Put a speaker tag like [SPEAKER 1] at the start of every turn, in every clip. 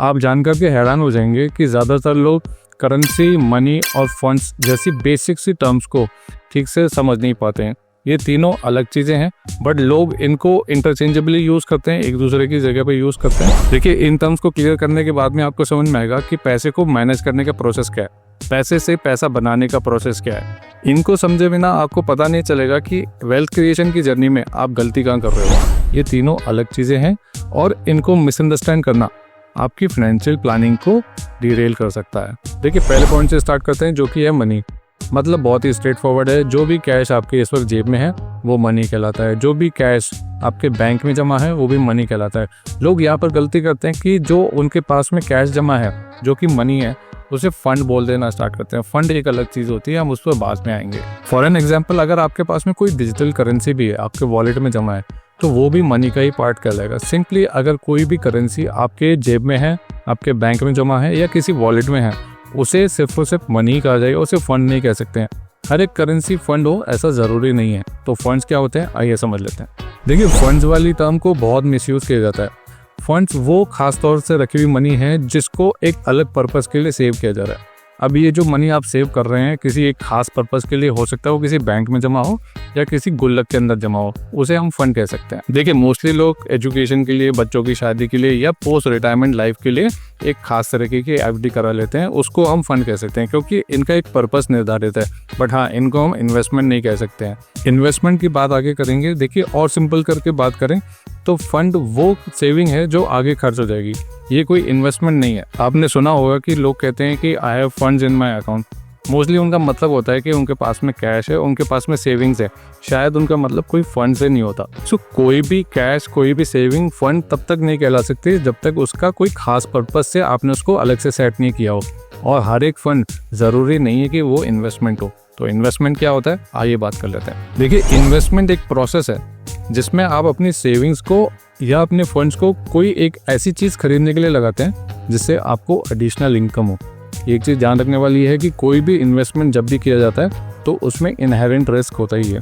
[SPEAKER 1] आप जानकर के हैरान हो जाएंगे कि ज़्यादातर लोग करेंसी, मनी और फंड्स जैसी बेसिक सी टर्म्स को ठीक से समझ नहीं पाते हैं। ये तीनों अलग चीज़ें हैं, बट लोग इनको इंटरचेंजेबली यूज़ करते हैं, एक दूसरे की जगह पे यूज़ करते हैं। देखिए, इन टर्म्स को क्लियर करने के बाद में आपको समझ में आएगा कि पैसे को मैनेज करने का प्रोसेस क्या है, पैसे से पैसा बनाने का प्रोसेस क्या है। इनको समझे बिना आपको पता नहीं चलेगा कि वेल्थ क्रिएशन की जर्नी में आप गलती कहाँ कर रहे हो। ये तीनों अलग चीज़ें हैं और इनको मिसअंडरस्टैंड करना आपकी फाइनेंशियल प्लानिंग को डिरेल कर सकता है। देखिए, पहले पॉइंट से स्टार्ट करते हैं, जो कि है मनी। मतलब बहुत ही स्ट्रेट फॉरवर्ड है। जो भी कैश आपके इस वक्त जेब में है वो मनी कहलाता है। जो भी कैश आपके बैंक में जमा है वो भी मनी कहलाता है। लोग यहाँ पर गलती करते हैं कि जो उनके पास में कैश जमा है, जो कि मनी है, उसे फंड बोल देना स्टार्ट करते हैं। फंड एक अलग चीज़ होती है, हम उस पर बाद में आएंगे। फॉर एन एग्जाम्पल, अगर आपके पास में कोई डिजिटल करेंसी भी है, आपके वॉलेट में जमा है, तो वो भी मनी का ही पार्ट कहलाएगा। सिंपली अगर कोई भी करेंसी आपके जेब में है, आपके बैंक में जमा है या किसी वॉलेट में है, उसे सिर्फ और सिर्फ मनी कहा जाएगा, उसे फंड नहीं कह सकते हैं। हर एक करेंसी फंड हो ऐसा ज़रूरी नहीं है। तो फंड्स क्या होते हैं, आइए समझ लेते हैं। देखिए, फंड्स वाली टर्म को बहुत मिसयूज़ किया जाता है। फंड्स वो खास तौर से रखी हुई मनी है जिसको एक अलग पर्पस के लिए सेव किया जा रहा है। अब ये जो मनी आप सेव कर रहे हैं किसी एक खास पर्पस के लिए हो सकता है, वो किसी बैंक में जमा हो या किसी गुल्लक के अंदर जमा हो, उसे हम फंड कह सकते हैं। देखिए, मोस्टली लोग एजुकेशन के लिए, बच्चों की शादी के लिए या पोस्ट रिटायरमेंट लाइफ के लिए एक खास तरीके की एफडी करा लेते हैं, उसको हम फंड कह सकते हैं क्योंकि इनका एक पर्पस निर्धारित है। बट हाँ, इनको हम इन्वेस्टमेंट नहीं कह सकते हैं। इन्वेस्टमेंट की बात आगे करेंगे। देखिए, और सिंपल करके बात करें तो फंड वो सेविंग है जो आगे खर्च हो जाएगी, ये कोई इन्वेस्टमेंट नहीं है। आपने सुना होगा कि लोग कहते हैं कि I have funds in my account. Mostly उनका मतलब होता है कि उनके पास में कैश है, उनके पास में सेविंग्स है। शायद उनका मतलब कोई फंड से नहीं होता। सो कोई भी कैश, कोई भी सेविंग फंड तब तक नहीं कहला सकती जब तक उसका कोई खास पर्पस से आपने उसको अलग से सेट नहीं किया हो। और हर एक फंड ज़रूरी नहीं है कि वो इन्वेस्टमेंट हो। तो इन्वेस्टमेंट क्या होता है, आइए बात कर लेते हैं। देखिए, इन्वेस्टमेंट एक प्रोसेस है जिसमें आप अपनी सेविंग्स को या अपने फंड्स को कोई एक ऐसी चीज़ खरीदने के लिए लगाते हैं जिससे आपको एडिशनल इनकम हो। एक चीज़ ध्यान रखने वाली है कि कोई भी इन्वेस्टमेंट जब भी किया जाता है तो उसमें इनहेरेंट रिस्क होता ही है।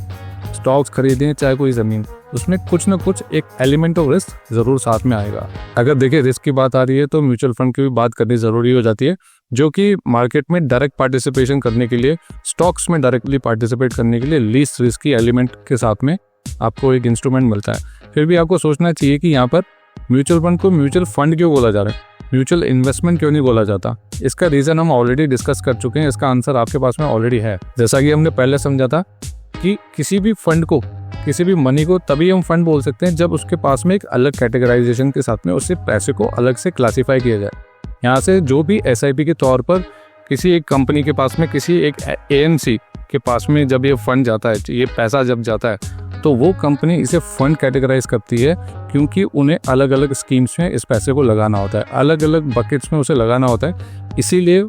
[SPEAKER 1] स्टॉक्स खरीदें चाहे कोई ज़मीन, उसमें कुछ ना कुछ एक एलिमेंट ऑफ रिस्क ज़रूर साथ में आएगा। अगर देखिए रिस्क की बात आ रही है तो म्यूचुअल फंड की भी बात करनी ज़रूरी हो जाती है, जो कि मार्केट में डायरेक्ट पार्टिसिपेशन करने के लिए, स्टॉक्स में डायरेक्टली पार्टिसिपेट करने के लिए लीस्ट रिस्की एलिमेंट के साथ में आपको एक इंस्ट्रूमेंट मिलता है। फिर भी आपको सोचना चाहिए कि यहाँ पर म्यूचुअल फंड को म्यूचुअल फंड क्यों बोला जा रहा है, म्यूचुअल इन्वेस्टमेंट क्यों नहीं बोला जाता। इसका रीज़न हम ऑलरेडी डिस्कस कर चुके हैं, इसका आंसर आपके पास में ऑलरेडी है। जैसा कि हमने पहले समझा था कि किसी भी फंड को, किसी भी मनी को तभी हम फंड बोल सकते हैं जब उसके पास में एक अलग कैटेगराइजेशन के साथ में उससे पैसे को अलग से क्लासीफाई किया जाए। यहाँ से जो भी SIP के तौर पर किसी एक कंपनी के पास में, किसी एक AMC के पास में जब ये फंड जाता है, ये पैसा जब जाता है, तो वो कंपनी इसे फंड कैटेगराइज करती है क्योंकि उन्हें अलग अलग स्कीम्स में इस पैसे को लगाना होता है, अलग अलग बकेट्स में उसे लगाना होता है। इसीलिए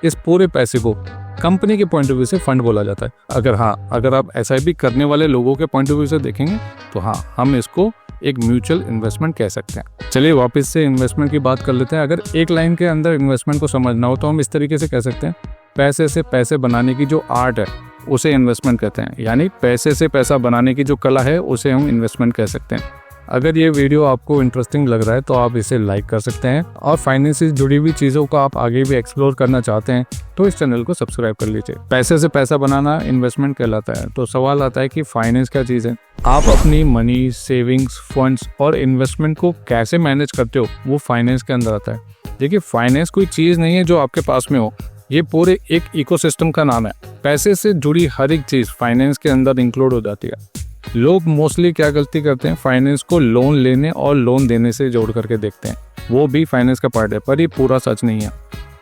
[SPEAKER 1] इस पूरे पैसे को कंपनी के पॉइंट ऑफ व्यू से फंड बोला जाता है। अगर आप SIP करने वाले लोगों के पॉइंट ऑफ व्यू से देखेंगे तो हाँ, हम इसको एक म्यूचुअल इन्वेस्टमेंट कह सकते हैं। चलिए वापस से इन्वेस्टमेंट की बात कर लेते हैं। अगर एक लाइन के अंदर इन्वेस्टमेंट को समझना हो तो हम इस तरीके से कह सकते हैं, पैसे से पैसे बनाने की जो आर्ट है उसे इन्वेस्टमेंट कहते हैं। यानी पैसे से पैसा बनाने की जो कला है उसे हम इन्वेस्टमेंट कह सकते हैं। अगर ये वीडियो आपको इंटरेस्टिंग लग रहा है तो आप इसे लाइक कर सकते हैं, और फाइनेंस से जुड़ी हुई चीज़ों को आप आगे भी एक्सप्लोर करना चाहते हैं तो इस चैनल को सब्सक्राइब कर लीजिए। पैसे से पैसा बनाना इन्वेस्टमेंट कहलाता है। तो सवाल आता है कि फाइनेंस क्या चीज़ है। आप अपनी मनी, सेविंग्स, फंड्स और इन्वेस्टमेंट को कैसे मैनेज करते हो, वो फाइनेंस के अंदर आता है। देखिए, फाइनेंस कोई चीज़ नहीं है जो आपके पास में हो, ये पूरे एक इकोसिस्टम का नाम है। पैसे से जुड़ी हर एक चीज़ फाइनेंस के अंदर इंक्लूड हो जाती है। लोग मोस्टली क्या गलती करते हैं, फाइनेंस को लोन लेने और लोन देने से जोड़ करके देखते हैं। वो भी फाइनेंस का पार्ट है, पर ये पूरा सच नहीं है।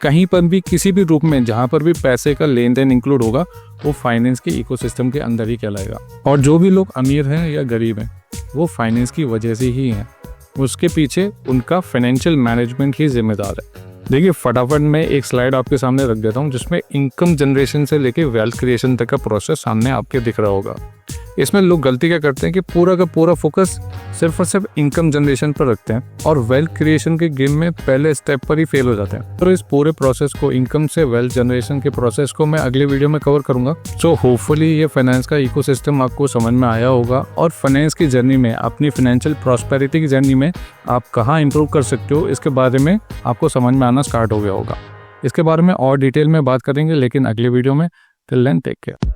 [SPEAKER 1] कहीं पर भी, किसी भी रूप में जहाँ पर भी पैसे का लेन देन इंक्लूड होगा, वो फाइनेंस के इकोसिस्टम के अंदर ही कहलाएगा। और जो भी लोग अमीर हैं या गरीब हैं, वो फाइनेंस की वजह से ही हैं। उसके पीछे उनका फाइनेंशियल मैनेजमेंट ही जिम्मेदार है। देखिए, फटाफट मैं एक स्लाइड आपके सामने रख देता हूँ जिसमें इनकम जनरेशन से लेके वेल्थ क्रिएशन तक का प्रोसेस सामने आपके दिख रहा होगा। इसमें लोग गलती क्या करते हैं कि पूरा का पूरा फोकस सिर्फ और सिर्फ इनकम जनरेशन पर रखते हैं और वेल्थ क्रिएशन के गेम में पहले स्टेप पर ही फेल हो जाते हैं। तो इस पूरे प्रोसेस को, इनकम से वेल्थ जनरेशन के प्रोसेस को मैं अगले वीडियो में कवर करूंगा। सो होपफुली ये फाइनेंस का इकोसिस्टम आपको समझ में आया होगा और फाइनेंस की जर्नी में, अपनी फाइनेंशियल प्रॉस्पेरिटी की जर्नी में आप कहाँ इंप्रूव कर सकते हो इसके बारे में आपको समझ में आना स्टार्ट हो गया होगा। इसके बारे में और डिटेल में बात करेंगे लेकिन अगले वीडियो में। Till then take care.